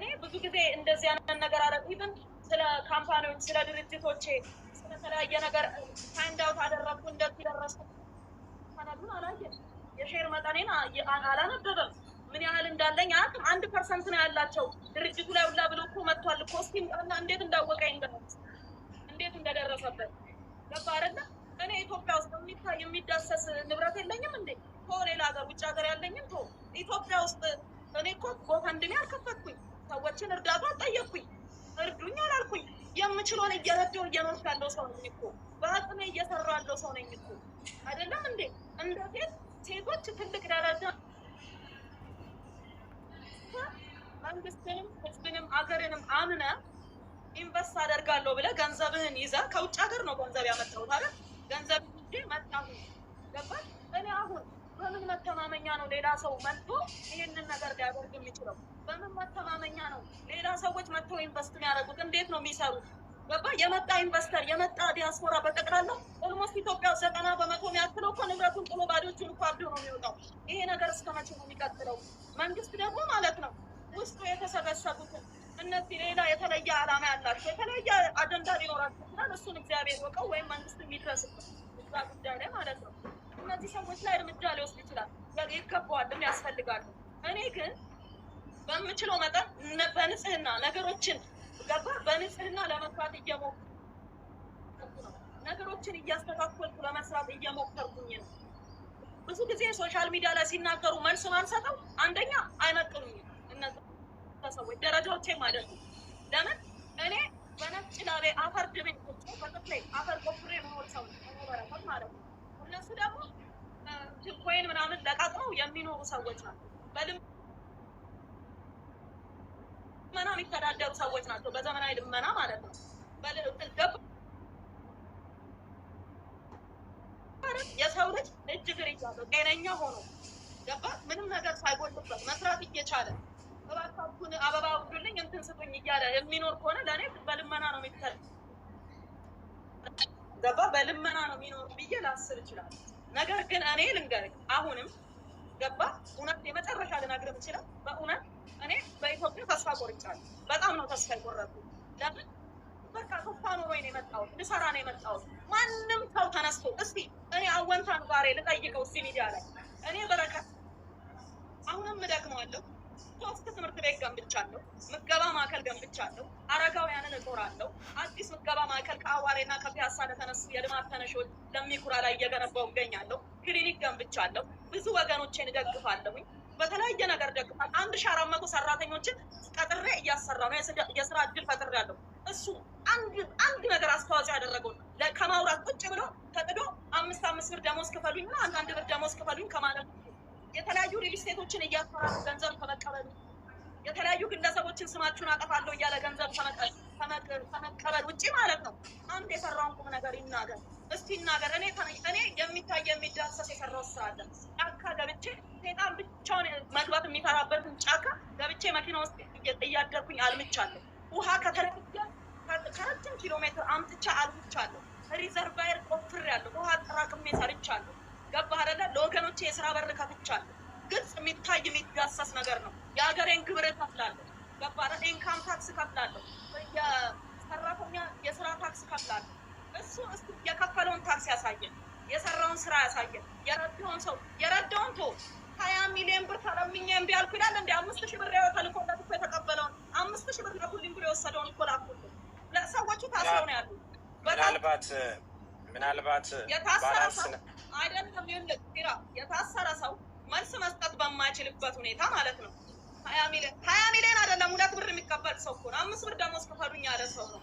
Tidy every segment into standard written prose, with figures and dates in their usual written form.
እኔ ብዙ ጊዜ እንደዚህ አይነት ነገር አረ ኢቭን ስለ ካምፓኒዎች ስለ ድርጅቶቼ ስለተለያየ ነገር ፋይንድ አውት አደረኩ እንደዚህ ደረስኩ ሰነዱን አላየም የሼር መጠኔን አላነበበም ምን ያህል እንዳለኝ አቅም 1% ነው ያላቸው ድርጅቱ ላይ ሁላ ብሎ እኮ መጥቷል እኮ እስኪ እና እንዴት እንዳወቀኝ እንዴት እንደደረሰበት ገባ አይደለ እኔ ኢትዮጵያ ውስጥ የሚዳሰስ ንብረት የለኝም እንዴ ሌላ ሀገር ውጭ ሀገር ያለኝም ቶ ኢትዮጵያ ውስጥ እኔ እኮ ጎፈንድሚ አልከፈትኩኝ ሰዎችን እርዳታ ጠየቅኩኝ እርዱኝ አላልኩኝ የምችለውን እየረዳሁ እየኖርኩ ያለው ሰው ነኝ እኮ በአቅሜ እየሰራሁ ያለው ሰው ነኝ እኮ አይደለም እንዴ እንደ ሴቶች ትልቅ ደረጃ መንግስትንም ህዝብንም አገርንም አምነ ኢንቨስት አደርጋለሁ ብለህ ገንዘብህን ይዘህ ከውጭ ሀገር ነው ገንዘብ ያመጣሁት አይደል ገንዘብ ይዤ መጣሁ ገባህ እኔ አሁን በምን መተማመኛ ነው ሌላ ሰው መጥቶ ይሄንን ነገር ሊያደርግ የሚችለው በምን መተማመኛ ነው ሌላ ሰዎች መጥቶ ኢንቨስት የሚያደርጉት እንዴት ነው የሚሰሩት ገባህ የመጣ ኢንቨስተር የመጣ ዲያስፖራ በጠቅላላ ኦልሞስት ኢትዮጵያ 90% የሚያክለው እኮ ንብረቱን ጥሎ ባዶ እጁን እኮ አብዶ ነው የሚወጣው ይሄ ነገር እስከ መቼ ነው የሚቀጥለው መንግስት ደግሞ ማለት ነው ውስጡ የተሰበሰቡትን እነዚህ ሌላ የተለየ ዓላማ ያላቸው የተለየ አጀንዳ ሊኖራቸው ይችላል እሱን እግዚአብሔር ወቀው ወይም መንግስት የሚድረስበት እዛ ጉዳይ ላይ ማለት ነው እነዚህ ሰዎች ላይ እርምጃ ሊወስድ ይችላል ይገባዋልም ያስፈልጋሉ እኔ ግን በምችለው መጠን በንጽህና ነገሮችን ገባ በንጽህና ለመስራት እየሞከርኩ ነው ነገሮችን እያስተካከልኩ ለመስራት እየሞከርኩኝ ነው ብዙ ጊዜ ሶሻል ሚዲያ ላይ ሲናገሩ መልስ ማንሰጠው አንደኛ አይመጥኑኝም እነዚህ ሰዎች ደረጃዎቼም አይደሉም ለምን እኔ በነጭ ላቤ አፈር ድብኝ ቁጭ በጥፍሌ አፈር ቆፍሬ መኖር ሰው በረከት ማለት ነው እነሱ ደግሞ ኮይን ምናምን ለቃቅመው የሚኖሩ ሰዎች ናቸው በልመና የሚተዳደሩ ሰዎች ናቸው በዘመናዊ ልመና ማለት ነው የሰው ልጅ እጅ እግር ይዛለው ጤነኛ ሆኖ ገባ ምንም ነገር ሳይጎልበት መስራት እየቻለ እባካችሁን አበባ ውዱልኝ እንትን ስጡኝ እያለ የሚኖር ከሆነ ለእኔ በልመና ነው የሚተል ገባ በልመና ነው የሚኖር ብዬ ላስብ ይችላል ነገር ግን እኔ ልንገርህ አሁንም ገባ እውነት የመጨረሻ ልነግርህ ይችላል በእውነት እኔ በኢትዮጵያ ተስፋ ቆርጫለሁ በጣም ነው ተስፋ የቆረጥኩት ለምን በቃ ተስፋ ኖሮኝ ነው የመጣሁት ልሰራ ነው የመጣሁት ማንም ሰው ተነስቶ እስቲ እኔ አወንታን ዛሬ ልጠይቀው እስቲ ሚዲያ ላይ እኔ በረከት አሁንም እደግመዋለሁ 3 ትምህርት ቤት ገንብቻለሁ ምገባ ማዕከል ገንብቻለሁ አረጋውያንን እጦራለሁ አዲስ ምገባ ማዕከል ከአዋሬና ከፒያሳ ለተነሱ የልማት ተነሾች ለሚኩራ ላይ እየገነባው እገኛለሁ ክሊኒክ ገንብቻለሁ ብዙ ወገኖቼን እደግፋለሁኝ በተለያየ ነገር ደግፋለሁ 1400 ሰራተኞችን ቀጥሬ እያሰራሁ ነው የስራ እድል ፈጥሬያለሁ እሱ አንድ ነገር አስተዋጽኦ ያደረገው ከማውራት ቁጭ ብሎ ተጥዶ 5 ብር ደሞዝ ክፈሉኝና አንድ ብር ደሞዝ ክፈሉኝ ከማለት የተለያዩ ሪል ስቴቶችን እያፈራሩ ገንዘብ ከመቀበል የተለያዩ ግለሰቦችን ስማችሁን አጠፋለሁ እያለ ገንዘብ ከመቀበል ውጪ ማለት ነው አንድ የሰራውን ቁም ነገር ይናገር እስቲ ይናገር እኔ የሚታይ የሚዳሰስ የሰራው ስራ አለ ጫካ ገብቼ ሴጣን ብቻውን መግባት የሚፈራበትን ጫካ ገብቼ መኪና ውስጥ እያደርኩኝ አልምቻለሁ ውሃ ከረጅም ኪሎ ሜትር አምጥቻ አልምቻለሁ ሪዘርቫየር ቆፍሬያለሁ ውሃ አጠራቅሜ ሰርቻለሁ ገባህ አይደለ ለወገኖቼ የስራ በር ከፍቻለሁ ግልጽ የሚታይ የሚዳሰስ ነገር ነው የሀገሬን ግብር እከፍላለሁ ገባህ አይደል ኢንካም ታክስ እከፍላለሁ የሰራተኛ የስራ ታክስ እከፍላለሁ እሱ የከፈለውን ታክስ ያሳየን የሰራውን ስራ ያሳየን የረዳውን ቶ 20 ሚሊዮን ብር ተለምኜ እምቢ አልኩ ይላል እንደ 5000 ብር ተልኮለት እኮ የተቀበለውን 5000 ብር ለሁሉም ብር የወሰደውን እኮ ላኩልኝ ለሰዎቹ ታስረው ነው ያሉት ምናልባት ባላንስ አይደለም ይልቅ የታሰረ ሰው መልስ መስጠት በማይችልበት ሁኔታ ማለት ነው 20 ሚሊዮን አይደለም 2 ብር የሚቀበል ሰው እኮ ነው 5 ብር ደሞዝ ክፈሉኝ ያለ ሰው ነው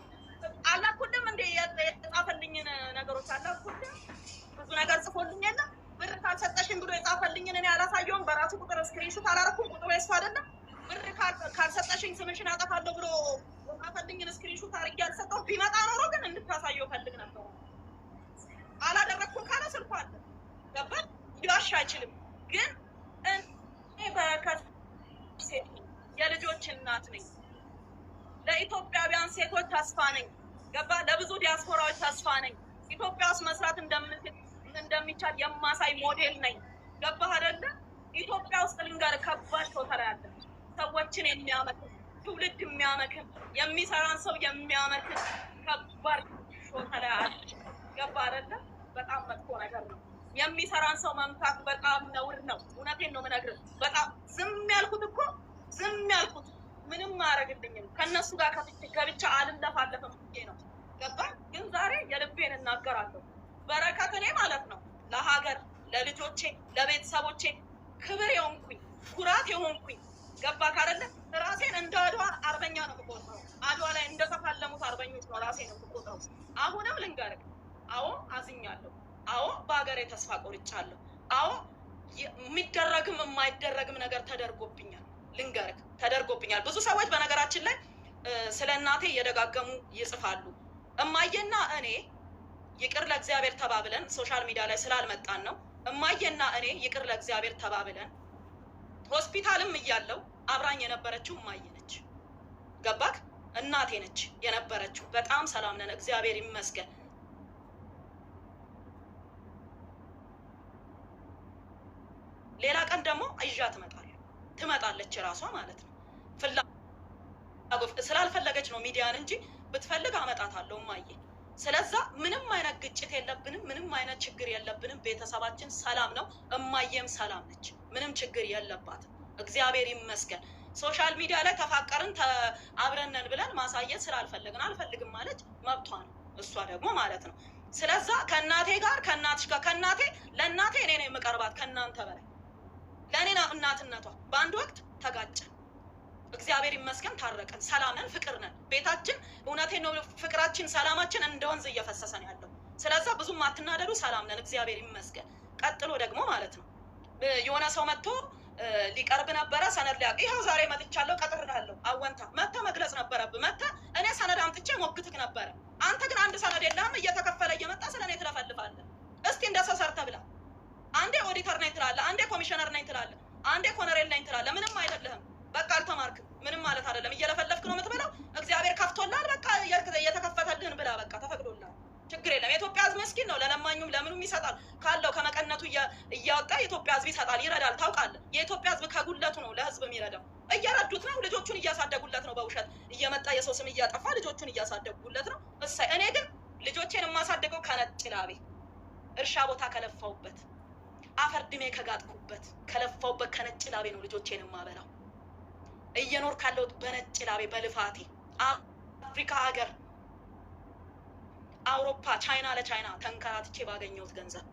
አላኩልም እንደ የጻፈልኝን ነገሮች አላኩልም ብዙ ነገር ጽፎልኝ የለ ብር ካልሰጠሽኝ ብሎ የጻፈልኝን እኔ አላሳየውም በራሱ ቁጥር ስክሪንሾት አላረኩም ቁጥሩ የሱ አይደለም ብር ካልሰጠሽኝ ስምሽን አጠፋለሁ ብሎ የጻፈልኝን ስክሪንሾት አድርጌ አልሰጠው ቢመጣ ኖሮ ግን እንድታሳየው ፈልግ ነበር አላደረኩም ካለ ስልኩ አለ ገባህ ሊዋሽ አይችልም ግን እኔ በረከት ሴት የልጆች እናት ነኝ ለኢትዮጵያውያን ሴቶች ተስፋ ነኝ ገባህ ለብዙ ዲያስፖራዎች ተስፋ ነኝ ኢትዮጵያ ውስጥ መስራት እንደሚቻል የማሳይ ሞዴል ነኝ ገባህ አይደለ ኢትዮጵያ ውስጥ ልንገር ከባድ ቶተራ ያለ ሰዎችን የሚያመጡ ትውልድ የሚያመክን የሚሰራን ሰው የሚያመክን ከባድ ሾተላ ገባ አይደለ? በጣም መጥፎ ነገር ነው። የሚሰራን ሰው መምታት በጣም ነውር ነው። እውነቴን ነው የምነግርህ። በጣም ዝም ያልኩት እኮ ዝም ያልኩት ምንም አያደርግልኝም። ከነሱ ጋር ከብቻ አልለፋለፍም ብዬ ነው ገባ። ግን ዛሬ የልቤን እናገራለሁ። በረከት እኔ ማለት ነው ለሀገር ለልጆቼ ለቤተሰቦቼ ክብር የሆንኩኝ ኩራት የሆንኩኝ ገባ ካደለ ራሴን እንደ አድዋ አርበኛ ነው የምቆጥረው። አድዋ ላይ እንደተፋለሙት አርበኞች ነው ራሴን የምቆጥረው። አሁንም ልንገርህ፣ አዎ አዝኛለሁ። አዎ በሀገሬ ተስፋ ቆርጫለሁ። አዎ የሚደረግም የማይደረግም ነገር ተደርጎብኛል። ልንገርህ ተደርጎብኛል። ብዙ ሰዎች በነገራችን ላይ ስለ እናቴ እየደጋገሙ ይጽፋሉ። እማዬና እኔ ይቅር ለእግዚአብሔር ተባብለን ሶሻል ሚዲያ ላይ ስላልመጣን ነው። እማዬና እኔ ይቅር ለእግዚአብሔር ተባብለን ሆስፒታልም እያለው አብራኝ የነበረችው እማዬ ነች። ገባክ? እናቴ ነች የነበረችው። በጣም ሰላም ነን፣ እግዚአብሔር ይመስገን። ሌላ ቀን ደግሞ አይዣ ትመጣለች ራሷ ማለት ነው። ስላልፈለገች ነው ሚዲያን እንጂ ብትፈልግ አመጣታለሁ እማዬ። ስለዛ ምንም አይነት ግጭት የለብንም፣ ምንም አይነት ችግር የለብንም። ቤተሰባችን ሰላም ነው። እማዬም ሰላም ነች፣ ምንም ችግር የለባትም። እግዚአብሔር ይመስገን። ሶሻል ሚዲያ ላይ ተፋቀርን አብረነን ብለን ማሳየት ስላልፈለግን አልፈልግም ማለች መብቷ ነው፣ እሷ ደግሞ ማለት ነው። ስለዛ ከእናቴ ጋር ከእናትሽ ጋር ከእናቴ ለእናቴ እኔ ነው የምቀርባት ከእናንተ በላይ ለእኔ እናትነቷ። በአንድ ወቅት ተጋጨን፣ እግዚአብሔር ይመስገን ታረቀን፣ ሰላም ነን፣ ፍቅር ነን። ቤታችን እውነቴን ነው ፍቅራችን ሰላማችን እንደ ወንዝ እየፈሰሰ ነው ያለው። ስለዛ ብዙም አትናደዱ፣ ሰላም ነን፣ እግዚአብሔር ይመስገን። ቀጥሎ ደግሞ ማለት ነው የሆነ ሰው መጥቶ ሊቀርብ ነበረ፣ ሰነድ ሊያውቅ ይኸው ዛሬ መጥቻለሁ፣ ቀጥሬሃለሁ። አወንታ መጥተህ መግለጽ ነበረብህ። መጥተህ እኔ ሰነድ አምጥቼ ሞግትክ ነበረ። አንተ ግን አንድ ሰነድ የለህም፣ እየተከፈለ እየመጣ ስለ እኔ ትለፈልፋለህ። እስቲ እንደ ሰው ሰርተህ ብላ። አንዴ ኦዲተር ነኝ ትላለህ፣ አንዴ ኮሚሽነር ነኝ ትላለህ፣ አንዴ ኮሎኔል ነኝ ትላለህ። ምንም አይደለህም። በቃ አልተማርክም። ምንም ማለት አይደለም። እየለፈለፍክ ነው የምትበላው። እግዚአብሔር ከፍቶልሃል። በቃ እየተከፈተልህን ብላ። በቃ ተፈቅዶልሃል። ችግር የለም። የኢትዮጵያ ሕዝብ ምስኪን ነው። ለለማኙም ለምኑም ይሰጣል። ካለው ከመቀነቱ እያወጣ የኢትዮጵያ ሕዝብ ይሰጣል፣ ይረዳል። ታውቃለህ። የኢትዮጵያ ሕዝብ ከጉለቱ ነው ለሕዝብ የሚረዳው። እየረዱት ነው። ልጆቹን እያሳደጉለት ነው። በውሸት እየመጣ የሰው ስም እያጠፋ ልጆቹን እያሳደጉለት ነው። እሰይ። እኔ ግን ልጆቼን የማሳደገው ከነጭ ላቤ እርሻ ቦታ ከለፋውበት አፈር ድሜ ከጋጥኩበት ከለፋውበት ከነጭ ላቤ ነው ልጆቼን የማበላው። እየኖር ካለሁት በነጭ ላቤ በልፋቴ አፍሪካ ሀገር አውሮፓ ቻይና ለቻይና ተንከራትቼ ባገኘሁት ገንዘብ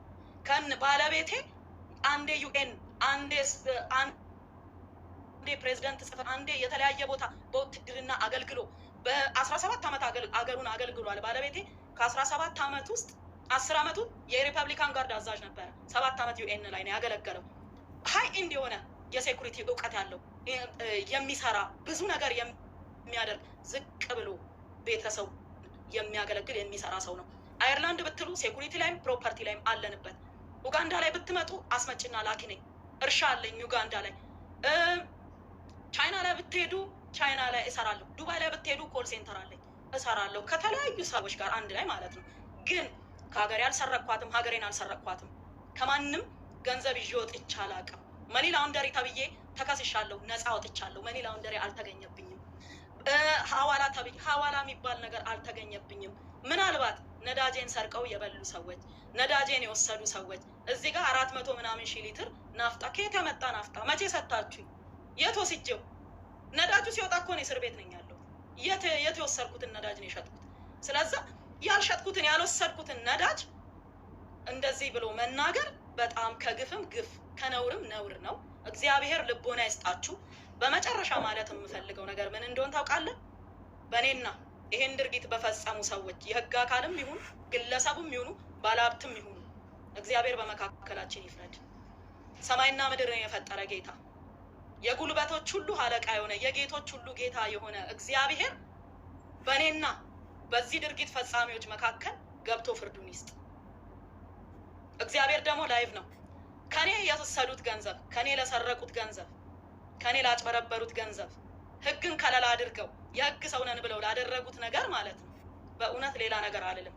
ከን ባለቤቴ አንዴ ዩኤን አንዴ ፕሬዝዳንት ጽፈት አንዴ የተለያየ ቦታ በውትድርና አገልግሎ በ17 ዓመት አገሩን አገልግሏል። ባለቤቴ ከ17 ዓመት ውስጥ 10 ዓመቱ የሪፐብሊካን ጋርድ አዛዥ ነበረ። 7 ዓመት ዩኤን ላይ ነው ያገለገለው። ሀይ ኢንድ የሆነ የሴኩሪቲ እውቀት ያለው የሚሰራ ብዙ ነገር የሚያደርግ ዝቅ ብሎ ቤተሰብ የሚያገለግል የሚሰራ ሰው ነው። አየርላንድ ብትሉ ሴኩሪቲ ላይም ፕሮፐርቲ ላይም አለንበት። ኡጋንዳ ላይ ብትመጡ አስመጭና ላኪ ነኝ፣ እርሻ አለኝ ኡጋንዳ ላይ። ቻይና ላይ ብትሄዱ ቻይና ላይ እሰራለሁ። ዱባይ ላይ ብትሄዱ ኮል ሴንተር አለኝ እሰራለሁ፣ ከተለያዩ ሰዎች ጋር አንድ ላይ ማለት ነው። ግን ከሀገሬ አልሰረቅኳትም፣ ሀገሬን አልሰረቅኳትም። ከማንም ገንዘብ ይዤ ወጥቼ አላውቅም። መኒ ላውንደሪ ተብዬ ተከስሻለሁ፣ ነፃ ወጥቻለሁ። መኒ ላውንደሪ አልተገኘብኝም። ሐዋላ ተብዬ ሐዋላ የሚባል ነገር አልተገኘብኝም። ምናልባት ነዳጄን ሰርቀው የበሉ ሰዎች፣ ነዳጄን የወሰዱ ሰዎች እዚህ ጋር 400 ምናምን ሺህ ሊትር ናፍጣ ከየት ያመጣ ናፍጣ መቼ ሰጣችሁኝ? የት ወስጄው? ነዳጁ ሲወጣ እኮ ነው እስር ቤት ነኝ ያለሁት። የት የወሰድኩትን ነዳጅ ነው የሸጥኩት። ስለዛ ያልሸጥኩትን ያልወሰድኩትን ነዳጅ እንደዚህ ብሎ መናገር በጣም ከግፍም ግፍ ከነውርም ነውር ነው። እግዚአብሔር ልቦና ይስጣችሁ። በመጨረሻ ማለት የምፈልገው ነገር ምን እንደሆነ ታውቃለህ? በእኔና ይሄን ድርጊት በፈጸሙ ሰዎች የህግ አካልም ይሁን ግለሰቡም ይሁኑ ባለሀብትም ይሁኑ እግዚአብሔር በመካከላችን ይፍረድ። ሰማይና ምድርን የፈጠረ ጌታ፣ የጉልበቶች ሁሉ አለቃ የሆነ የጌቶች ሁሉ ጌታ የሆነ እግዚአብሔር በእኔና በዚህ ድርጊት ፈጻሚዎች መካከል ገብቶ ፍርዱን ይስጥ። እግዚአብሔር ደግሞ ላይቭ ነው። ከኔ የወሰዱት ገንዘብ፣ ከኔ ለሰረቁት ገንዘብ፣ ከኔ ላጭበረበሩት ገንዘብ ህግን ከለላ አድርገው የህግ ሰው ነን ብለው ላደረጉት ነገር ማለት ነው። በእውነት ሌላ ነገር አልልም።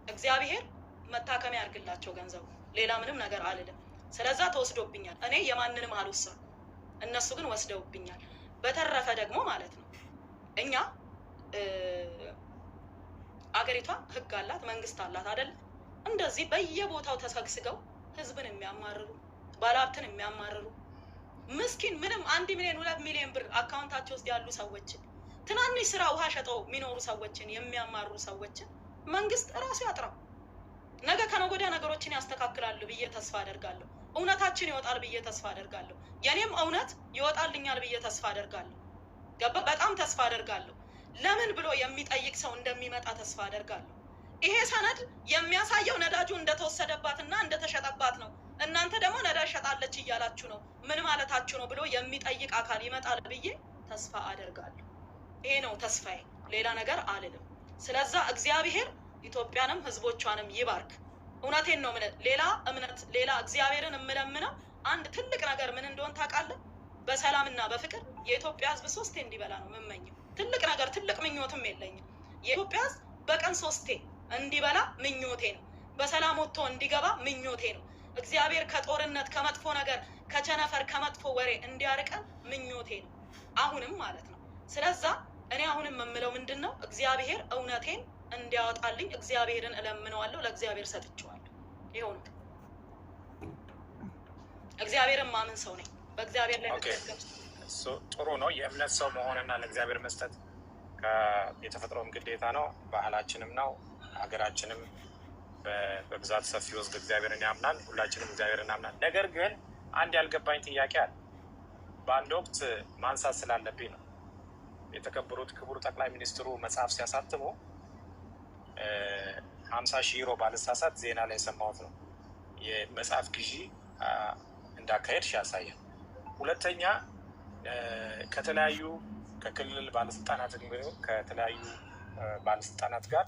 እግዚአብሔር መታከሚያ ያርግላቸው ገንዘቡ። ሌላ ምንም ነገር አልልም። ስለዛ ተወስዶብኛል። እኔ የማንንም አልወሰድኩም፣ እነሱ ግን ወስደውብኛል። በተረፈ ደግሞ ማለት ነው እኛ አገሪቷ ህግ አላት፣ መንግስት አላት አይደል? እንደዚህ በየቦታው ተሰግስገው ህዝብን የሚያማርሩ ባለሀብትን የሚያማርሩ ምስኪን ምንም 1 ሚሊዮን 2 ሚሊዮን ብር አካውንታቸው ውስጥ ያሉ ሰዎችን ትናንሽ ስራ ውሃ ሸጠው የሚኖሩ ሰዎችን የሚያማርሩ ሰዎችን መንግስት እራሱ ያጥራው። ነገ ከነገ ወዲያ ነገሮችን ያስተካክላሉ ብዬ ተስፋ አደርጋለሁ። እውነታችን ይወጣል ብዬ ተስፋ አደርጋለሁ። የኔም እውነት ይወጣልኛል ብዬ ተስፋ አደርጋለሁ። በጣም ተስፋ አደርጋለሁ። ለምን ብሎ የሚጠይቅ ሰው እንደሚመጣ ተስፋ አደርጋለሁ። ይሄ ሰነድ የሚያሳየው ነዳጁ እንደተወሰደባትና እንደተሸጠባት ነው። እናንተ ደግሞ ነዳጅ ሸጣለች እያላችሁ ነው፣ ምን ማለታችሁ ነው ብሎ የሚጠይቅ አካል ይመጣል ብዬ ተስፋ አደርጋለሁ። ይሄ ነው ተስፋዬ፣ ሌላ ነገር አልልም። ስለዛ እግዚአብሔር ኢትዮጵያንም ህዝቦቿንም ይባርክ። እውነቴን ነው። ሌላ እምነት ሌላ እግዚአብሔርን የምለምነው አንድ ትልቅ ነገር ምን እንደሆን ታውቃለህ? በሰላምና በፍቅር የኢትዮጵያ ህዝብ 3 እንዲበላ ነው የምመኘው። ትልቅ ነገር ትልቅ ምኞትም የለኝም። የኢትዮጵያ ህዝብ በቀን 3 እንዲበላ ምኞቴ ነው። በሰላም ወጥቶ እንዲገባ ምኞቴ ነው። እግዚአብሔር ከጦርነት ከመጥፎ ነገር ከቸነፈር ከመጥፎ ወሬ እንዲያርቀን ምኞቴ ነው፣ አሁንም ማለት ነው። ስለዛ እኔ አሁንም የምለው ምንድን ነው? እግዚአብሔር እውነቴን እንዲያወጣልኝ እግዚአብሔርን እለምነዋለሁ። ለእግዚአብሔር ሰጥቼዋለሁ። ይኸው ነው። እግዚአብሔርን ማምን ሰው ነኝ። በእግዚአብሔር ላይ ጥሩ ነው። የእምነት ሰው መሆንና ለእግዚአብሔር መስጠት የተፈጥሮም ግዴታ ነው፣ ባህላችንም ነው። ሀገራችንም በብዛት ሰፊ ወስድ እግዚአብሔርን ያምናል። ሁላችንም እግዚአብሔርን ያምናል። ነገር ግን አንድ ያልገባኝ ጥያቄ አለ። በአንድ ወቅት ማንሳት ስላለብኝ ነው። የተከበሩት ክቡር ጠቅላይ ሚኒስትሩ መጽሐፍ ሲያሳትሙ 50,000 ዩሮ ባልሳሳት ዜና ላይ የሰማሁት ነው። የመጽሐፍ ግዢ እንዳካሄድሽ ያሳያል። ሁለተኛ ከተለያዩ ከክልል ባለስልጣናት ከተለያዩ ባለስልጣናት ጋር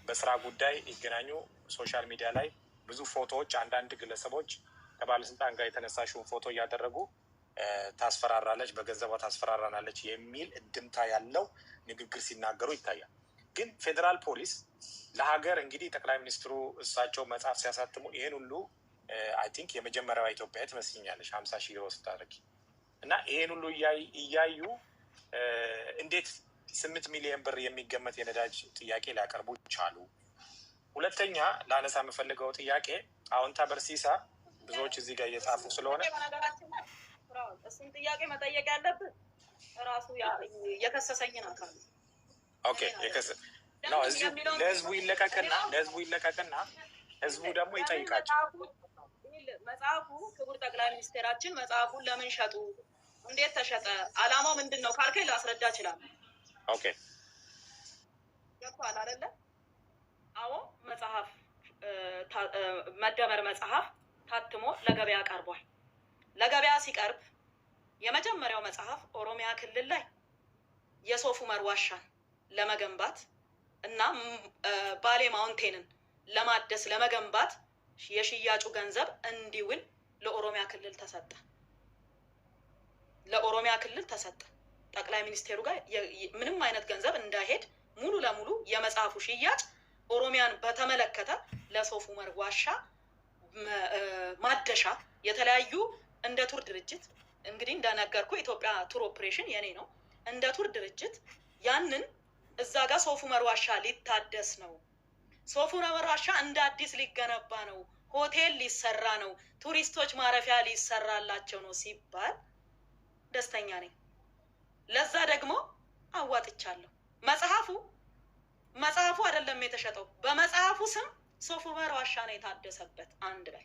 በስራ ጉዳይ ይገናኙ። ሶሻል ሚዲያ ላይ ብዙ ፎቶዎች፣ አንዳንድ ግለሰቦች ከባለስልጣን ጋር የተነሳሽውን ፎቶ እያደረጉ ታስፈራራለች፣ በገንዘቧ ታስፈራራናለች የሚል እንድምታ ያለው ንግግር ሲናገሩ ይታያል። ግን ፌዴራል ፖሊስ ለሀገር እንግዲህ ጠቅላይ ሚኒስትሩ እሳቸው መጽሐፍ ሲያሳትሙ ይህን ሁሉ አይ ቲንክ የመጀመሪያዋ ኢትዮጵያ ትመስኛለች 50,000 ዩሮ ስታደርጊ እና ይህን ሁሉ እያዩ እንዴት 8 ሚሊዮን ብር የሚገመት የነዳጅ ጥያቄ ሊያቀርቡ ቻሉ? ሁለተኛ ላነሳ የምፈልገው ጥያቄ አዎንታ በርሲሳ ብዙዎች እዚህ ጋር እየጻፉ ስለሆነ እሱን ጥያቄ መጠየቅ ያለብን ራሱ የከሰሰኝን አካል ኦኬ ነው። እዚሁ ለህዝቡ ይለቀቅና ህዝቡ ደግሞ ይጠይቃቸው። መጽሐፉ ክቡር ጠቅላይ ሚኒስቴራችን መጽሐፉን ለምን ሸጡ? እንዴት ተሸጠ? አላማው ምንድን ነው ካልከኝ ላስረዳ እችላለሁ። ኦኬ ገብቶሃል አይደለ? አዎ መጽሐፍ መደመር መጽሐፍ ታትሞ ለገበያ ቀርቧል። ለገበያ ሲቀርብ የመጀመሪያው መጽሐፍ ኦሮሚያ ክልል ላይ የሶፍ ዑመር ዋሻን ለመገንባት እና ባሌ ማውንቴንን ለማደስ ለመገንባት የሽያጩ ገንዘብ እንዲውል ለኦሮሚያ ክልል ተሰጠ። ለኦሮሚያ ክልል ተሰጠ። ጠቅላይ ሚኒስቴሩ ጋር ምንም አይነት ገንዘብ እንዳይሄድ ሙሉ ለሙሉ የመጽሐፉ ሽያጭ ኦሮሚያን በተመለከተ ለሶፍ ዑመር ዋሻ ማደሻ የተለያዩ እንደ ቱር ድርጅት እንግዲህ እንደነገርኩ ኢትዮጵያ ቱር ኦፕሬሽን የኔ ነው። እንደ ቱር ድርጅት ያንን እዛ ጋር ሶፍ ዑመር ዋሻ ሊታደስ ነው፣ ሶፍ ዑመር ዋሻ እንደ አዲስ ሊገነባ ነው፣ ሆቴል ሊሰራ ነው፣ ቱሪስቶች ማረፊያ ሊሰራላቸው ነው ሲባል ደስተኛ ነኝ። ለዛ ደግሞ አዋጥቻለሁ። መጽሐፉ አይደለም የተሸጠው፣ በመጽሐፉ ስም ሶፍ ዑመር ዋሻ ነው የታደሰበት። አንድ ላይ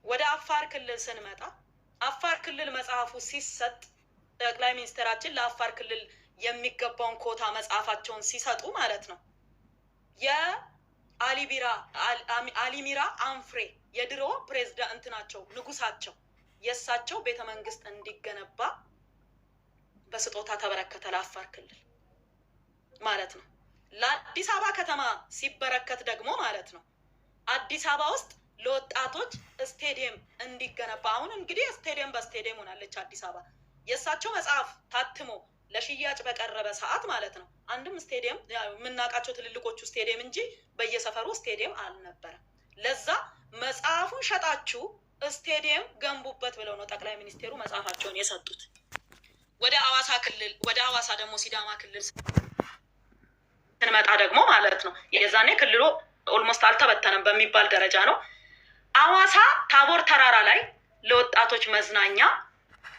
ወደ አፋር ክልል ስንመጣ አፋር ክልል መጽሐፉ ሲሰጥ ጠቅላይ ሚኒስትራችን ለአፋር ክልል የሚገባውን ኮታ መጽሐፋቸውን ሲሰጡ ማለት ነው የአሊሚራ አንፍሬ የድሮ ፕሬዝዳንት ናቸው፣ ንጉሳቸው፣ የእሳቸው ቤተ መንግስት እንዲገነባ በስጦታ ተበረከተ ለአፋር ክልል ማለት ነው። ለአዲስ አበባ ከተማ ሲበረከት ደግሞ ማለት ነው አዲስ አበባ ውስጥ ለወጣቶች ስቴዲየም እንዲገነባ። አሁን እንግዲህ ስቴዲየም በስቴዲየም ሆናለች አዲስ አበባ። የእሳቸው መጽሐፍ ታትሞ ለሽያጭ በቀረበ ሰዓት ማለት ነው አንድም ስቴዲየም የምናውቃቸው ትልልቆቹ ስቴዲየም እንጂ በየሰፈሩ ስቴዲየም አልነበረም። ለዛ መጽሐፉን ሸጣችሁ ስቴዲየም ገንቡበት ብለው ነው ጠቅላይ ሚኒስቴሩ መጽሐፋቸውን የሰጡት። ወደ ሐዋሳ ክልል ወደ ሐዋሳ ደግሞ ሲዳማ ክልል ስንመጣ ደግሞ ማለት ነው የዛኔ ክልሉ ኦልሞስት አልተበተነም በሚባል ደረጃ ነው። ሐዋሳ ታቦር ተራራ ላይ ለወጣቶች መዝናኛ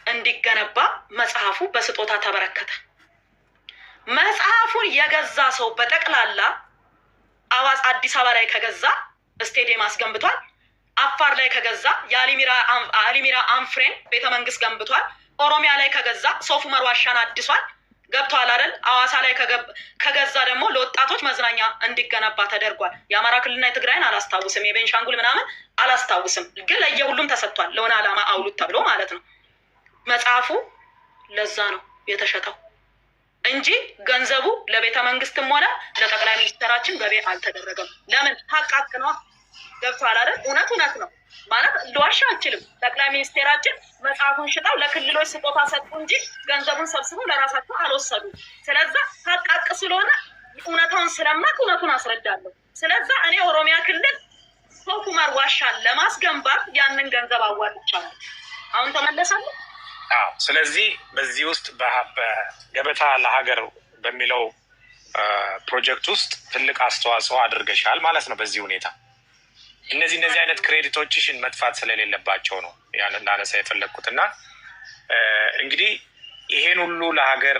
እንዲገነባ መጽሐፉ በስጦታ ተበረከተ። መጽሐፉን የገዛ ሰው በጠቅላላ ሐዋሳ አዲስ አበባ ላይ ከገዛ ስቴዲየም አስገንብቷል። አፋር ላይ ከገዛ የአሊሚራ አንፍሬን ቤተመንግስት ገንብቷል። ኦሮሚያ ላይ ከገዛ ሶፍ ዑመር ዋሻን አድሷል። ገብቷል አይደል? ሐዋሳ ላይ ከገዛ ደግሞ ለወጣቶች መዝናኛ እንዲገነባ ተደርጓል። የአማራ ክልልና የትግራይን አላስታውስም፣ የቤንሻንጉል ምናምን አላስታውስም፣ ግን ለየሁሉም ተሰጥቷል። ለሆነ ዓላማ አውሉት ተብሎ ማለት ነው። መጽሐፉ ለዛ ነው የተሸጠው እንጂ ገንዘቡ ለቤተ መንግስትም ሆነ ለጠቅላይ ሚኒስትራችን ገቢ አልተደረገም። ለምን? ሀቅ ነው። ገብቷል አይደል? እውነት ነው ማለት ልዋሻ አልችልም። ጠቅላይ ሚኒስቴራችን መጽሐፉን ሽጠው ለክልሎች ስጦታ ሰጡ እንጂ ገንዘቡን ሰብስበው ለራሳቸው አልወሰዱ። ስለዛ ሀቅ ስለሆነ እውነታውን ስለማቅ እውነቱን አስረዳለሁ። ስለዛ እኔ ኦሮሚያ ክልል ሶፍ ዑመር ዋሻን ለማስገንባት ያንን ገንዘብ አዋጥቻለሁ። አሁን ተመለሳለሁ። ስለዚህ በዚህ ውስጥ በገበታ ለሀገር በሚለው ፕሮጀክት ውስጥ ትልቅ አስተዋጽኦ አድርገሻል ማለት ነው። በዚህ ሁኔታ እነዚህ አይነት ክሬዲቶችሽን መጥፋት ስለሌለባቸው ነው ላነሳ የፈለግኩት እና እንግዲህ ይሄን ሁሉ ለሀገር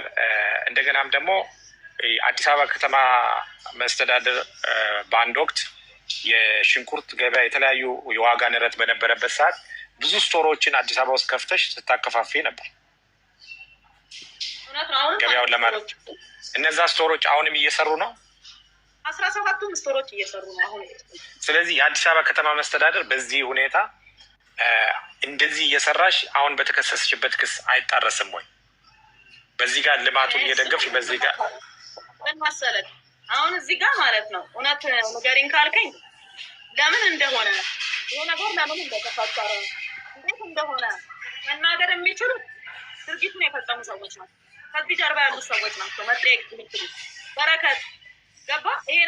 እንደገናም ደግሞ አዲስ አበባ ከተማ መስተዳደር በአንድ ወቅት የሽንኩርት ገበያ የተለያዩ የዋጋ ንረት በነበረበት ሰዓት ብዙ ስቶሮችን አዲስ አበባ ውስጥ ከፍተሽ ስታከፋፊ ነበር ገበያውን ለማለት። እነዛ ስቶሮች አሁንም እየሰሩ ነው። 17ቱም ስቶሮች እየሰሩ ነው አሁን። ስለዚህ የአዲስ አበባ ከተማ መስተዳደር በዚህ ሁኔታ እንደዚህ እየሰራሽ አሁን በተከሰስሽበት ክስ አይጣረስም ወይ? በዚህ ጋር ልማቱን እየደገፍሽ በዚህ ጋር ምን መሰለህ አሁን እዚህ ጋር ማለት ነው እውነት ንገሪኝ ካልከኝ ለምን እንደሆነ ይሄ ነገር ለምን እንደተፈጠረ እንዴት እንደሆነ መናገር የሚችሉት ድርጊቱን የፈጸሙ ሰዎች ናቸው። ከዚህ ጀርባ ያሉ ሰዎች ናቸው መጠየቅ የሚችሉት። በረከት ገባ ይሄ